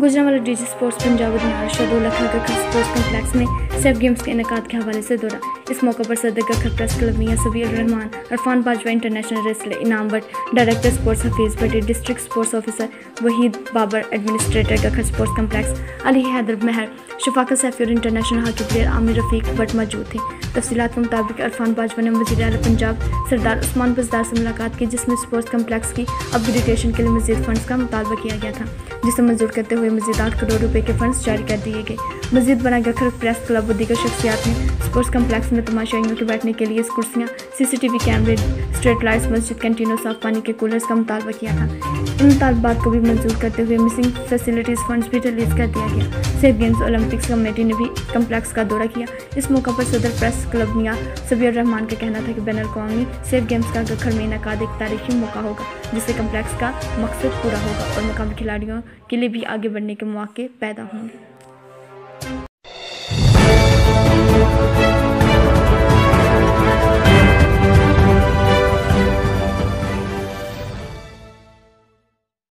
Gujranwala DG sports Punjab Maharashtra 2 lakh Gakhar sports complex में safe games के इनेकाद के हवाले से दौरा। इस मौके पर सदर Gakhar press club Mian Sabir Rehman, Arfan Bajwa international wrestler Inam Bhatt, director sports Hafeez Bhatti, district sports officer Waheed Babar, administrator Gakhar sports complex Ali Haider Mehar, Shafaqat Saifi और international hockey player Aamir Rafiq Bhatt मौजूद थे। तफसीलात के मुताबिक अरफान बाजवा ने वज़ीर आला पंजाब सरदार उस्मान बज़दार से मुलाकात की, जिसमें स्पोर्ट्स कम्प्लेक्स की अपग्रेडेशन के लिए मज़ीद फंड्स का मुतालबा किया गया था, जिसे मंजूर करते हुए मज़ीद 8 करोड़ रुपए के फंड्स जारी कर दिए गए। मज़ीद बना गखर प्रेस क्लब व दीगर शख्सियात ने स्पोर्ट्स कम्प्लेक्स में तमाशाइयों के बैठने के लिए कुर्सियाँ, CCTV कैमरे, स्ट्रीट लाइट्स, मस्जिद, कैंटीनों, साफ पानी के कूलर्स का मुतालबा किया था। इन मुतालबात को भी मंजूर करते हुए मिसिंग फैसिलिटीज़ फंड्स भी रिलीज़ कर दिया गया। सेफ गेम्स ओलंपिक्स कमेटी ने भी कम्प्लेक्स का दौरा किया। इस मौका पर सदर प्रेस क्लब मियां सबीर रहमान का कहना था कि बैनुल-अक़वामी सेफ गेम्स का गखर में इनेकाद एक तारीखी मौका होगा, जिससे कम्प्लेक्स का मकसद पूरा होगा और मकामी खिलाड़ियों के लिए भी आगे बढ़ने के मौके पैदा होंगे।